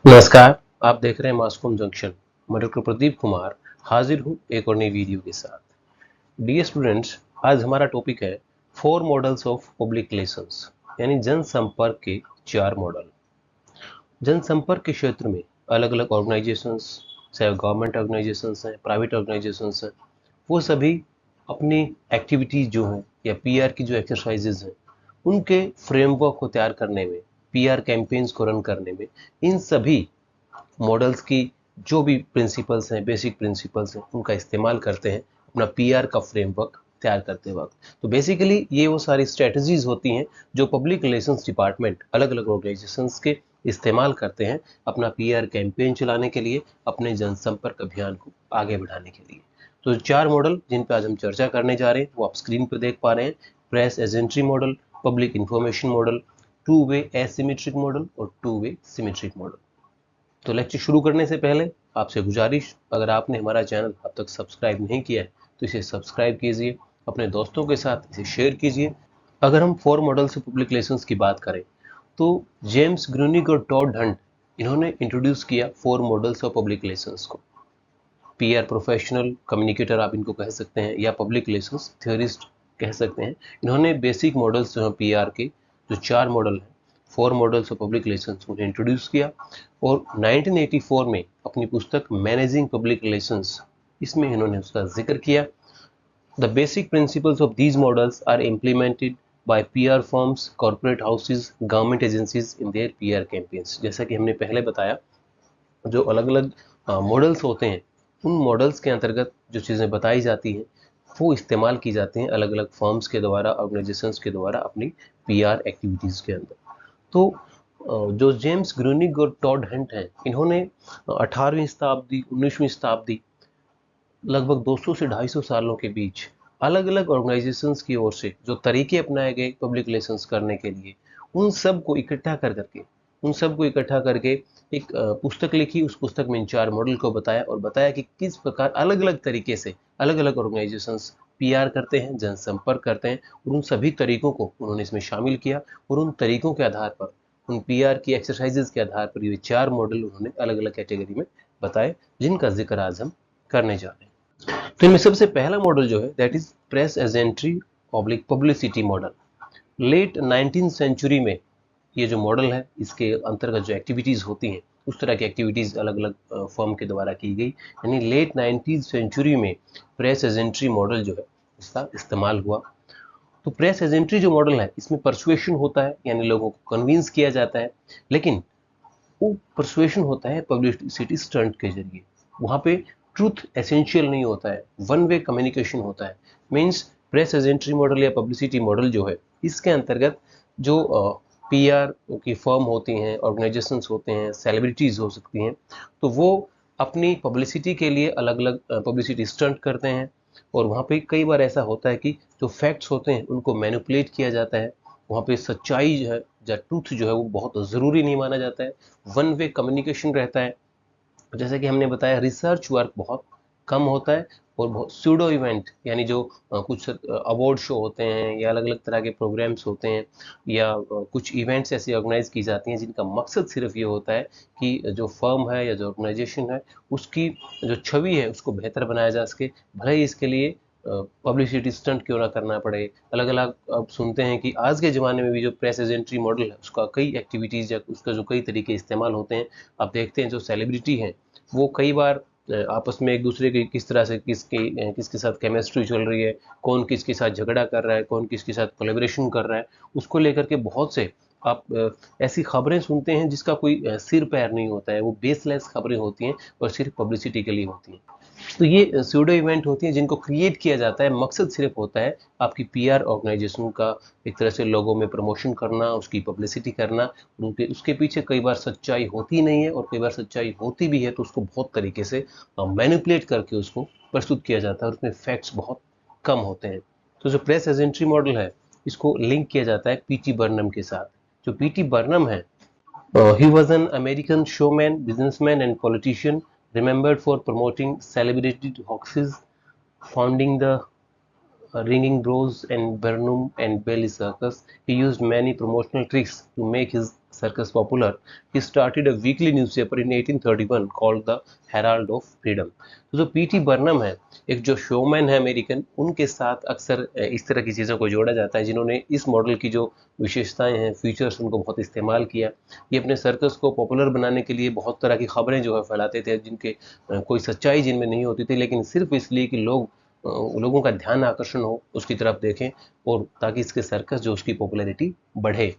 नमस्कार। आप देख रहे हैं मास्कॉम जंक्शन। मैं डॉक्टर प्रदीप कुमार हाजिर हूँ एक और नई वीडियो के साथ। डियर स्टूडेंट्स, आज हमारा टॉपिक है 4 मॉडल्स ऑफ पब्लिक रिलेशंस, यानी जनसंपर्क के 4 मॉडल। जनसंपर्क के क्षेत्र में अलग अलग ऑर्गेनाइजेशंस, चाहे गवर्नमेंट ऑर्गेनाइजेशंस हैं, प्राइवेट ऑर्गेनाइजेशंस हैं, वो सभी अपनी एक्टिविटीज जो हैं या पीआर की जो एक्सरसाइजेज हैं उनके फ्रेमवर्क को तैयार करने में, पीआर कैंपेन्स को रन करने में, इन सभी मॉडल्स की जो भी प्रिंसिपल्स हैं, बेसिक प्रिंसिपल्स हैं, उनका इस्तेमाल करते हैं अपना पीआर का फ्रेमवर्क तैयार करते वक्त। तो बेसिकली ये वो सारी स्ट्रेटजीज होती हैं जो पब्लिक रिलेशंस डिपार्टमेंट अलग अलग ऑर्गेनाइजेशंस के इस्तेमाल करते हैं अपना पीआर कैंपेन चलाने के लिए, अपने जनसंपर्क अभियान को आगे बढ़ाने के लिए। तो 4 मॉडल जिन पर आज हम चर्चा करने जा रहे हैं वो आप स्क्रीन पर देख पा रहे हैं। Press agentry model, public information model, two way asymmetric model और टू वे सिमेट्रिक मॉडल। तो लेक्चर शुरू करने से पहले आपसे गुजारिश, अगर आपने हमारा चैनल अब तक सब्सक्राइब नहीं किया है तो इसे सब्सक्राइब कीजिए, अपने दोस्तों के साथ इसे शेयर कीजिए। अगर हम 4 मॉडल्स ऑफ पब्लिक रिलेशंस की बात करें तो जेम्स ग्रूनिग और टॉड हंट, इन्होंने इंट्रोड्यूस किया 4 मॉडल्स ऑफ पब्लिक रिलेशंस को। पीआर प्रोफेशनल कम्युनिकेटर आप इनको कह सकते हैं या पब्लिक रिलेशंस थ्योरिस्ट कह सकते हैं। इन्होंने बेसिक मॉडल्स जो हैं पीआर के, जो 4 मॉडल हैं, 4 मॉडल्स ऑफ पब्लिक रिलेशंस, उन्हें इंट्रोड्यूस किया और 1984 में अपनी पुस्तक मैनेजिंग पब्लिक रिलेशंस, इसमें इन्होंने उसका जिक्र किया। The basic principles of these models are implemented by PR firms, corporate houses, government agencies in their PR campaigns। जैसा कि हमने पहले बताया, जो अलग अलग मॉडल्स होते हैं उन मॉडल्स के अंतर्गत जो चीज़ें बताई जाती हैं वो इस्तेमाल की जाती हैं अलग अलग फर्म्स के द्वारा, ऑर्गेनाइजेशंस के द्वारा अपनी पीआर एक्टिविटीज़ के अंदर। तो जो जेम्स ग्रूनिग और टॉड हंट हैं, इन्होंने 18वीं शताब्दी, 19वीं शताब्दी, लगभग 200 से 250 सालों के बीच अलग अलग ऑर्गेनाइजेशंस की ओर से जो तरीके अपनाए गए पब्लिक रिलेशंस करने के लिए, उन सब को इकट्ठा कर करके उन सब को इकट्ठा करके एक पुस्तक लिखी। उस पुस्तक में इन 4 मॉडल को बताया और बताया कि किस प्रकार अलग अलग तरीके से अलग अलग ऑर्गेनाइजेशंस पीआर करते हैं, जनसंपर्क करते हैं, और उन सभी तरीकों को उन्होंने इसमें शामिल किया। और उन तरीकों के आधार पर, उन पीआर की एक्सरसाइजेज के आधार पर ये 4 मॉडल उन्होंने अलग अलग कैटेगरी में बताए, जिनका जिक्र आज हम करने जा रहे हैं। तो इनमें सबसे पहला मॉडल जो है that is press agentry public publicity model. Late 19th century में ये जो मॉडल है, इसके अंतर्गत जो एक्टिविटीज होती हैं, उस तरह की एक्टिविटीज अलग अलग फर्म के द्वारा की गई। यानी लेट 19th सेंचुरी में प्रेस एजेंट्री मॉडल जो है इसका इस्तेमाल हुआ। तो प्रेस एजेंट्री जो मॉडल है, इसमें परसुएशन होता है, यानी लोगों को कन्विंस किया जाता है, लेकिन वो परसुएशन होता है पब्लिसिटी स्टंट के जरिए। वहाँ पे ट्रूथ एसेंशियल नहीं होता है, वन वे कम्युनिकेशन होता है। मीन्स प्रेस एजेंट्री मॉडल या पब्लिसिटी मॉडल जो है, इसके अंतर्गत जो पीआर की फर्म होती हैं, ऑर्गेनाइजेशंस होते हैं, सेलिब्रिटीज हो सकती हैं, तो वो अपनी पब्लिसिटी के लिए अलग अलग पब्लिसिटी स्टंट करते हैं। और वहाँ पे कई बार ऐसा होता है कि जो फैक्ट्स होते हैं उनको मैनिपुलेट किया जाता है। वहाँ पे सच्चाई जो है या ट्रूथ जो है वो बहुत ज़रूरी नहीं माना जाता है, वन वे कम्युनिकेशन रहता है। जैसे कि हमने बताया, रिसर्च वर्क बहुत कम होता है और बहुत सूडो इवेंट, यानी जो कुछ अवार्ड शो होते हैं या अलग अलग तरह के प्रोग्राम्स होते हैं या कुछ इवेंट्स ऐसी ऑर्गेनाइज की जाती हैं जिनका मकसद सिर्फ ये होता है कि जो फर्म है या जो ऑर्गेनाइजेशन है उसकी जो छवि है उसको बेहतर बनाया जा सके, भले ही इसके लिए पब्लिसिटी स्टंट क्यों ना करना पड़े। अलग अलग अब सुनते हैं कि आज के ज़माने में भी जो प्रेस एजेंट्री मॉडल है उसका कई एक्टिविटीज़ या उसका जो कई तरीके इस्तेमाल होते हैं। आप देखते हैं जो सेलिब्रिटी हैं वो कई बार आपस में एक दूसरे की किस तरह से किसके साथ केमिस्ट्री चल रही है, कौन किसके साथ झगड़ा कर रहा है, कौन किसके साथ कोलेब्रेशन कर रहा है, उसको लेकर के बहुत से आप ऐसी खबरें सुनते हैं जिसका कोई सिर पैर नहीं होता है, वो बेसलेस खबरें होती हैं और सिर्फ पब्लिसिटी के लिए होती हैं। तो ये सूडो इवेंट होती हैं जिनको क्रिएट किया जाता है, मकसद सिर्फ होता है आपकी पीआर ऑर्गेनाइजेशन का एक तरह से लोगों में प्रमोशन करना, उसकी पब्लिसिटी करना। उनके उसके पीछे कई बार सच्चाई होती नहीं है और कई बार सच्चाई होती भी है तो उसको बहुत तरीके से मैनिपुलेट करके उसको प्रस्तुत किया जाता है और उसमें फैक्ट्स बहुत कम होते हैं। तो जो प्रेस एजेंट्री मॉडल है, इसको लिंक किया जाता है पीटी बर्नम के साथ। जो पीटी बर्नम है, he was an American showman, businessman, and politician, remembered for promoting celebrity hoaxes, founding the Ringing Bros and Burnham and Bailey Circus. He used many promotional tricks to make his circus popular, he started a weekly newspaper in 1831 called the Herald of Freedom. तो जो PT Barnum है, एक जो showman है American, उनके साथ अक्सर इस तरह की चीज़ों को जोड़ा जाता है, जिन्होंने इस मॉडल की जो विशेषताएं हैं, फीचर्स, उनको बहुत इस्तेमाल किया। ये अपने सर्कस को पॉपुलर बनाने के लिए बहुत तरह की खबरें जो है फैलाते थे, जिनके कोई सच्चाई जिनमें नहीं होती थी, लेकिन सिर्फ इसलिए कि लोगों का ध्यान आकर्षण हो, उसकी तरफ देखें, और ताकि इसके सर्कस जो उसकी पॉपुलैरिटी बढ़े।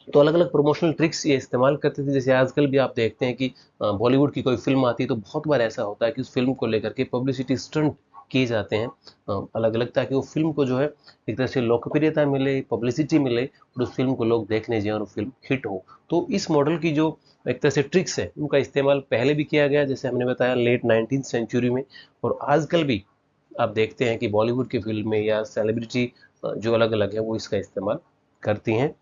तो अलग अलग प्रमोशनल ट्रिक्स ये इस्तेमाल करते थे। जैसे आजकल भी आप देखते हैं कि बॉलीवुड की कोई फिल्म आती है तो बहुत बार ऐसा होता है कि उस फिल्म को लेकर के पब्लिसिटी स्टंट किए जाते हैं अलग अलग, ताकि वो फिल्म को जो है एक तरह से लोकप्रियता मिले, पब्लिसिटी मिले, और उस फिल्म को लोग देखने जाएं और वो फिल्म हिट हो। तो इस मॉडल की जो एक तरह से ट्रिक्स है, उनका इस्तेमाल पहले भी किया गया, जैसे हमने बताया लेट 19th सेंचुरी में, और आजकल भी आप देखते हैं कि बॉलीवुड की फिल्म में या सेलिब्रिटी जो अलग अलग है वो इसका इस्तेमाल करती हैं।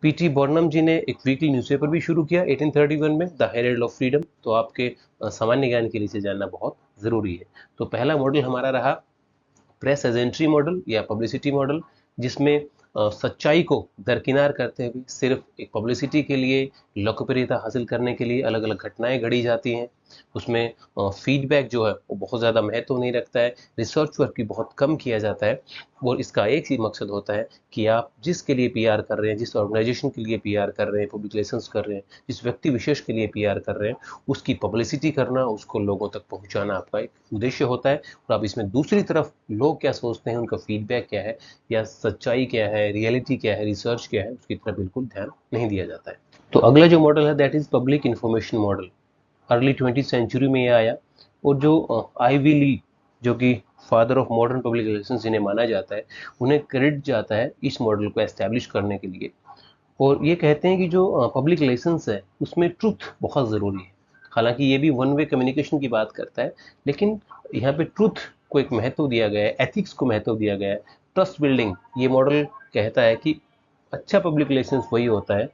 पीटी बर्नम जी ने एक वीकली न्यूज़पेपर भी शुरू किया 1831 में, द हेरेल्ड ऑफ फ्रीडम। तो आपके सामान्य ज्ञान के लिए इसे जानना बहुत ज़रूरी है। तो पहला मॉडल हमारा रहा प्रेस एजेंट्री मॉडल या पब्लिसिटी मॉडल, जिसमें सच्चाई को दरकिनार करते हुए सिर्फ एक पब्लिसिटी के लिए, लोकप्रियता हासिल करने के लिए अलग अलग घटनाएं घड़ी जाती हैं। उसमें फीडबैक जो है वो बहुत ज़्यादा महत्व नहीं रखता है, रिसर्च वर्क भी बहुत कम किया जाता है, और इसका एक ही मकसद होता है कि आप जिसके लिए पीआर कर रहे हैं, जिस ऑर्गेनाइजेशन के लिए पीआर कर रहे हैं, पब्लिक रिलेशंस कर रहे हैं, जिस व्यक्ति विशेष के लिए पीआर कर रहे हैं, उसकी पब्लिसिटी करना, उसको लोगों तक पहुंचाना आपका एक उद्देश्य होता है। और आप इसमें दूसरी तरफ लोग क्या सोचते हैं, उनका फीडबैक क्या है, या सच्चाई क्या है, रियलिटी क्या है, रिसर्च क्या है, उसकी तरफ बिल्कुल ध्यान नहीं दिया जाता है। तो अगला जो मॉडल है that is public information model. Early 20th century में ये आया, और जो आईवी ली, जो कि father of modern public relations जिन्हें माना जाता है, उन्हें क्रेडिट जाता है इस मॉडल को एस्टैब्लिश करने के लिए। और ये कहते हैं कि जो पब्लिक रिलेशंस है उसमें ट्रुथ बहुत ज़रूरी है। हालांकि ये भी वन वे कम्युनिकेशन की बात करता है, लेकिन यहाँ पे ट्रुथ को एक महत्व दिया गया है, एथिक्स को महत्व दिया गया है, ट्रस्ट बिल्डिंग। ये मॉडल कहता है कि अच्छा पब्लिक रिलेशंस वही होता है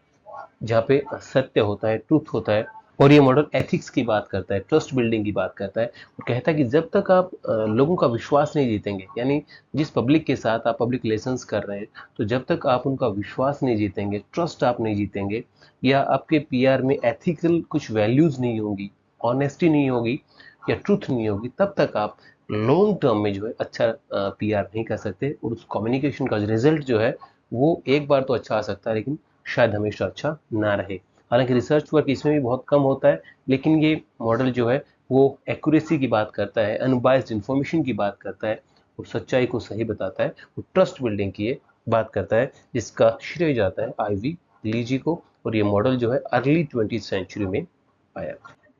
जहाँ पे सत्य होता है, ट्रूथ होता है। और ये मॉडल एथिक्स की बात करता है, ट्रस्ट बिल्डिंग की बात करता है, और कहता है कि जब तक आप लोगों का विश्वास नहीं जीतेंगे, यानी जिस पब्लिक के साथ आप पब्लिक रिलेशंस कर रहे हैं, तो जब तक आप उनका विश्वास नहीं जीतेंगे, ट्रस्ट आप नहीं जीतेंगे, या आपके पीआर में एथिकल कुछ वैल्यूज नहीं होंगी, ऑनेस्टी नहीं होगी, या ट्रूथ नहीं होगी, तब तक आप लॉन्ग टर्म में जो है अच्छा पीआर नहीं कर सकते, और उस कम्युनिकेशन का रिजल्ट जो है वो एक बार तो अच्छा आ सकता है, लेकिन शायद हमेशा अच्छा ना रहे। हालांकि रिसर्च वर्क इसमें भी बहुत कम होता है, लेकिन ये मॉडल जो है वो एक्यूरेसी की बात करता है, अनबायस्ड इंफॉर्मेशन की बात करता है, और सच्चाई को सही बताता है, वो ट्रस्ट बिल्डिंग की ये बात करता है, जिसका श्रेय जाता है आईवी ली जी को। और ये मॉडल जो है अर्ली 20th सेंचुरी में आया।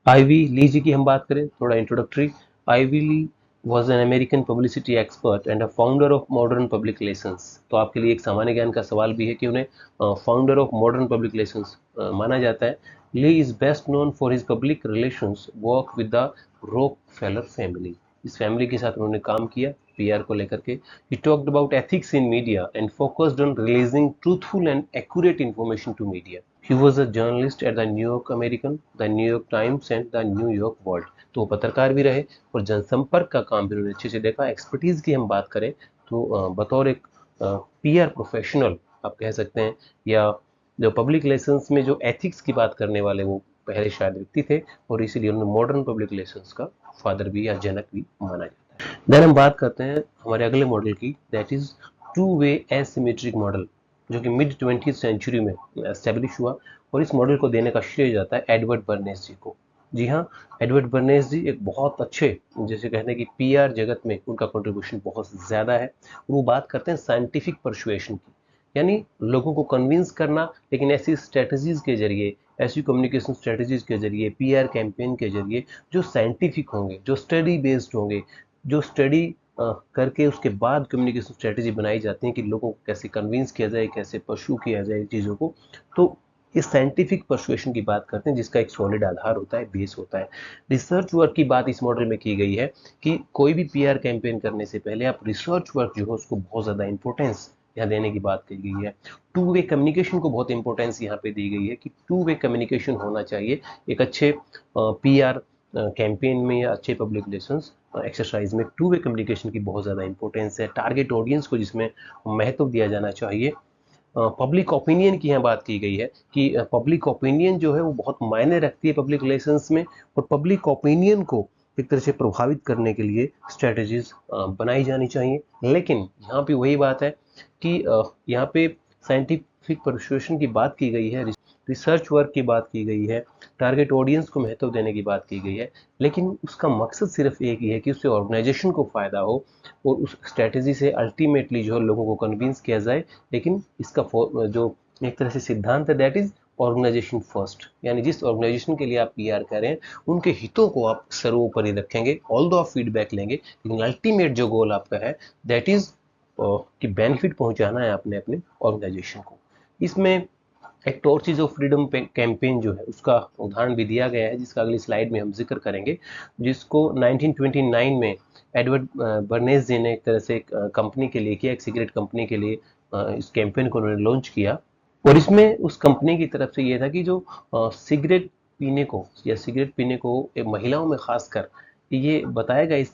आईवी ली जी की हम बात करें, थोड़ा introductory. Ivy Lee was an American publicity expert and a founder of modern public relations। तो आपके लिए एक सामान्य ज्ञान का सवाल भी है कि उन्हें founder of modern public relations माना जाता है। Lee is best known for his public relations work with the Rockefeller family. इस फैमिली के साथ उन्होंने काम किया पीआर को लेकर के। He talked about ethics in media and focused on releasing truthful and accurate information to media. He was a journalist at the New York American, the New York Times and the New York World। तो वो पत्रकार भी रहे और जनसंपर्क का काम भी उन्होंने अच्छे से देखा। एक्सपर्टीज की हम बात करें तो बतौर एक पीआर प्रोफेशनल आप कह सकते हैं, या जो पब्लिक रिलेशंस में जो एथिक्स की बात करने वाले वो पहले शायद व्यक्ति थे, और इसीलिए उन्हें मॉडर्न पब्लिक रिलेशंस का फादर भी या जनक भी माना जाता है। देन हम बात करते हैं हमारे अगले मॉडल की, that is to way asymmetric model, जो कि मिड 20th सेंचुरी में एस्टेब्लिश हुआ, और इस मॉडल को देने का श्रेय जाता है एडवर्ड बर्नेस जी को। जी हाँ, एडवर्ड बर्नेस जी एक बहुत अच्छे, जैसे कहने की पीआर जगत में उनका कंट्रीब्यूशन बहुत ज़्यादा है। वो बात करते हैं साइंटिफिक परसुएशन की, यानी लोगों को कन्विंस करना, लेकिन ऐसी स्ट्रेटजीज के जरिए, ऐसी कम्युनिकेशन स्ट्रेटजीज के जरिए, पीआर कैंपेन के जरिए जो साइंटिफिक होंगे, जो स्टडी बेस्ड होंगे, जो स्टडी करके उसके बाद कम्युनिकेशन स्ट्रेटजी बनाई जाती है कि लोगों को कैसे कन्विंस किया जाए, कैसे परस्यू किया जाए चीज़ों को। तो इस साइंटिफिक परसुएशन की बात करते हैं, जिसका एक सॉलिड आधार होता है, बेस होता है। रिसर्च वर्क की बात इस मॉडल में की गई है कि कोई भी पीआर कैंपेन करने से पहले आप रिसर्च वर्क जो है उसको बहुत ज़्यादा इंपॉर्टेंस यहाँ देने की बात की गई है। टू वे कम्युनिकेशन को बहुत इंपॉर्टेंस यहाँ पे दी गई है कि टू वे कम्युनिकेशन होना चाहिए एक अच्छे पीआर कैंपेन में या अच्छे पब्लिक रिलेशंस एक्सरसाइज में। टू वे कम्युनिकेशन की बहुत ज़्यादा इंपॉर्टेंस है। टारगेट ऑडियंस को जिसमें महत्व दिया जाना चाहिए, पब्लिक ओपिनियन की यहाँ बात की गई है कि पब्लिक ओपिनियन जो है वो बहुत मायने रखती है पब्लिक रिलेशंस में, और पब्लिक ओपिनियन को एक तरह से प्रभावित करने के लिए स्ट्रेटजीज बनाई जानी चाहिए। लेकिन यहाँ पे वही बात है कि यहाँ पे साइंटिफिक परसुएशन की बात की गई है, रिसर्च वर्क की बात की गई है, टारगेट ऑडियंस को महत्व देने की बात की गई है, लेकिन उसका मकसद सिर्फ एक ही है कि उससे ऑर्गेनाइजेशन को फायदा हो और उस स्ट्रेटजी से अल्टीमेटली जो है लोगों को कन्विंस किया जाए। लेकिन इसका जो एक तरह से सिद्धांत है दैट इज ऑर्गेनाइजेशन फर्स्ट, यानी जिस ऑर्गेनाइजेशन के लिए आप पीआर करें उनके हितों को आप सर्वोपरि रखेंगे, ऑल दो आप फीडबैक लेंगे, लेकिन अल्टीमेट जो गोल आपका है दैट इज कि बेनिफिट पहुंचाना है आपने अपने ऑर्गेनाइजेशन को। इसमें एक टॉर्चेज ऑफ फ्रीडम कैंपेन जो है उसका उदाहरण भी दिया गया है, जिसका अगली स्लाइड में हम जिक्र करेंगे, जिसको 1929 में एडवर्ड बर्नेस जी ने एक तरह से एक कंपनी के लिए किया, एक सिगरेट कंपनी के लिए इस कैंपेन को उन्होंने लॉन्च किया। और इसमें उस कंपनी की तरफ से ये था कि जो सिगरेट पीने को या सिगरेट पीने को महिलाओं में खासकर ये बताया गया, इस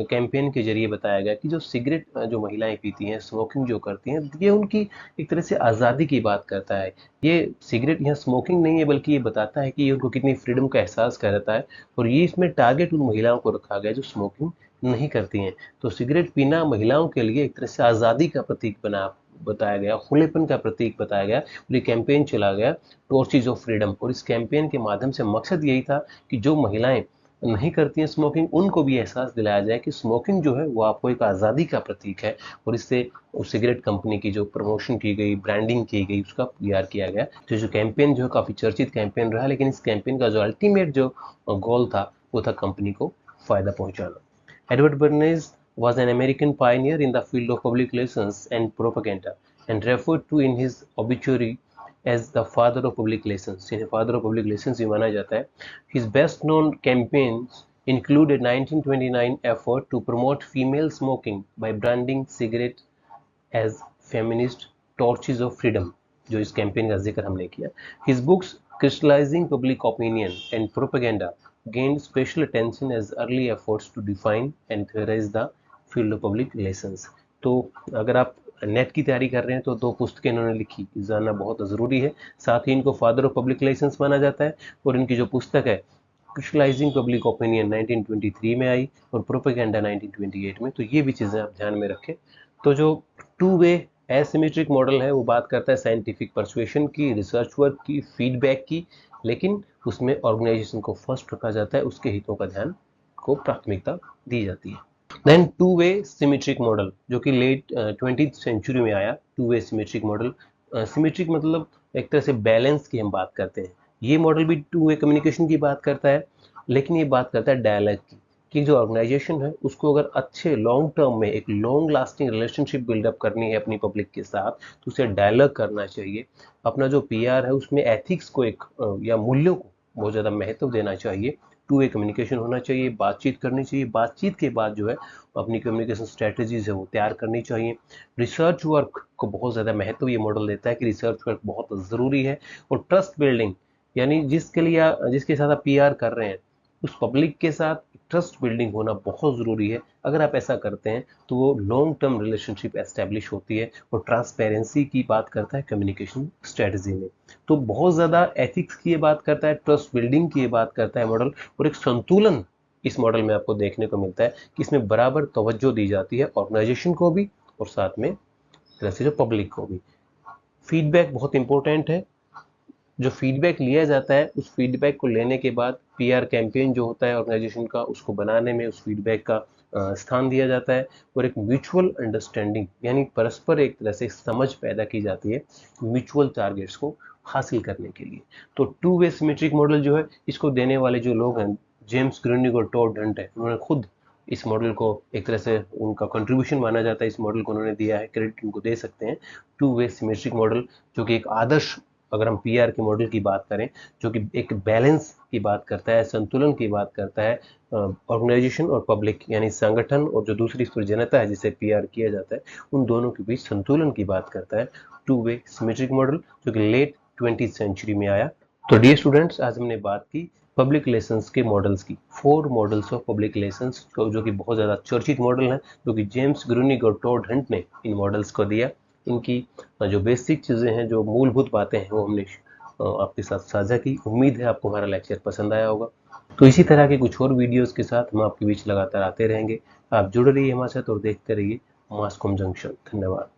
कैंपेन के जरिए बताया गया कि जो सिगरेट जो महिलाएं पीती हैं, स्मोकिंग जो करती हैं, ये उनकी एक तरह से आज़ादी की बात करता है। ये सिगरेट यहाँ स्मोकिंग नहीं है, बल्कि ये बताता है कि ये उनको कितनी फ्रीडम का एहसास कराता है। और ये इसमें टारगेट उन महिलाओं को रखा गया जो स्मोकिंग नहीं करती हैं। तो सिगरेट पीना महिलाओं के लिए एक तरह से आज़ादी का प्रतीक बताया गया, खुलेपन का प्रतीक बताया गया, और ये कैंपेन चला गया टॉर्चेज ऑफ फ्रीडम। और इस कैंपेन के माध्यम से मकसद यही था कि जो महिलाएं नहीं करती हैं स्मोकिंग, उनको भी एहसास दिलाया जाए कि स्मोकिंग जो है वो आपको एक आज़ादी का प्रतीक है। और इससे उस सिगरेट कंपनी की जो प्रमोशन की गई, ब्रांडिंग की गई, उसका पीआर किया गया। तो जो कैंपेन जो है काफ़ी चर्चित कैंपेन रहा, लेकिन इस कैंपेन का जो अल्टीमेट जो गोल था वो था कंपनी को फायदा पहुंचाना। Edward Berners was an American pioneer in the field of public relations and propaganda, and referred to in his obituary as the father of public relations. इन्हें father of public relations भी माना जाता है। His best known campaigns include a 1929 effort to promote female smoking by branding cigarette as feminist torches of freedom, जो इस campaign का जिक्र हमने किया। His books crystallizing public opinion and propaganda gained special attention as early efforts to define and theorize the field of public relations. तो अगर आप net की तैयारी कर रहे हैं तो दो पुस्तकें इन्होंने लिखी, जानना बहुत ज़रूरी है। साथ ही इनको फादर ऑफ पब्लिक रिलेशंस माना जाता है, और इनकी जो पुस्तक है क्रिस्टलाइजिंग पब्लिक ओपिनियन 1923 में आई और प्रोपेगेंडा 1928 में। तो ये भी चीज़ें आप ध्यान में रखें। तो जो टू वे एसिमेट्रिक मॉडल है वो बात करता है साइंटिफिक परसुएशन की, रिसर्च वर्क की, फीडबैक की, लेकिन उसमें ऑर्गेनाइजेशन को फर्स्ट रखा जाता है, उसके हितों का ध्यान को प्राथमिकता दी जाती है। Then two way symmetric model, जो कि लेट 20th सेंचुरी में आया। Two way symmetric model, symmetric मतलब एक तरह से बैलेंस की हम बात करते हैं। ये मॉडल भी टू वे कम्युनिकेशन की बात करता है, लेकिन ये बात करता है डायलॉग की, कि जो ऑर्गेनाइजेशन है उसको अगर अच्छे लॉन्ग टर्म में एक लॉन्ग लास्टिंग रिलेशनशिप बिल्डअप करनी है अपनी पब्लिक के साथ, तो उसे डायलॉग करना चाहिए। अपना जो पीआर है उसमें एथिक्स को एक या मूल्यों को बहुत ज़्यादा महत्व देना चाहिए। टू वे कम्युनिकेशन होना चाहिए, बातचीत करनी चाहिए, बातचीत के बाद जो है अपनी कम्युनिकेशन स्ट्रेटजीज है वो तैयार करनी चाहिए। रिसर्च वर्क को बहुत ज़्यादा महत्व ये मॉडल देता है कि रिसर्च वर्क बहुत ज़रूरी है। और ट्रस्ट बिल्डिंग, यानी जिसके साथ आप पीआर कर रहे हैं उस पब्लिक के साथ ट्रस्ट बिल्डिंग होना बहुत ज़रूरी है। अगर आप ऐसा करते हैं तो वो लॉन्ग टर्म रिलेशनशिप एस्टेब्लिश होती है। और ट्रांसपेरेंसी की बात करता है कम्युनिकेशन स्ट्रेटजी में, तो बहुत ज़्यादा एथिक्स की ये बात करता है, ट्रस्ट बिल्डिंग की ये बात करता है मॉडल। और एक संतुलन इस मॉडल में आपको देखने को मिलता है कि इसमें बराबर तवज्जो दी जाती है ऑर्गेनाइजेशन को भी और साथ में तरह से जो पब्लिक को भी। फीडबैक बहुत इंपॉर्टेंट है। जो फीडबैक लिया जाता है उस फीडबैक को लेने के बाद पीआर कैंपेन जो होता है ऑर्गेनाइजेशन का, उसको बनाने में उस फीडबैक का स्थान दिया जाता है। और एक म्यूचुअल अंडरस्टैंडिंग, यानी परस्पर एक तरह से समझ पैदा की जाती है म्यूचुअल टारगेट्स को हासिल करने के लिए। तो टू वे सिमेट्रिक मॉडल जो है, इसको देने वाले जो लोग हैं जेम्स ग्रूनिग और टॉड हंट है, उन्होंने खुद इस मॉडल को एक तरह से उनका कंट्रीब्यूशन माना जाता है, इस मॉडल को उन्होंने दिया है, क्रेडिट उनको दे सकते हैं। टू वे सिमेट्रिक मॉडल जो कि एक आदर्श, अगर हम पीआर के मॉडल की बात करें, जो कि एक बैलेंस की बात करता है, संतुलन की बात करता है, ऑर्गेनाइजेशन और पब्लिक यानी संगठन और जो दूसरी जनता है जिसे पीआर किया जाता है, उन दोनों के बीच संतुलन की बात करता है टू वे सिमेट्रिक मॉडल, जो कि लेट 20th सेंचुरी में आया। तो डियर स्टूडेंट्स, आज हमने बात की पब्लिक रिलेशंस के मॉडल्स की, 4 मॉडल्स ऑफ पब्लिक रिलेशंस, जो कि बहुत ज़्यादा चर्चित मॉडल हैं, जो कि जेम्स ग्रूनिग और टॉड हंट ने इन मॉडल्स को दिया। इनकी जो बेसिक चीज़ें हैं, जो मूलभूत बातें हैं, वो हमने आपके साथ साझा की। उम्मीद है आपको हमारा लेक्चर पसंद आया होगा। तो इसी तरह के कुछ और वीडियोस के साथ हम आपके बीच लगातार आते रहेंगे। आप जुड़े रहिए हमारे साथ और देखते रहिए मास कॉम जंक्शन। धन्यवाद।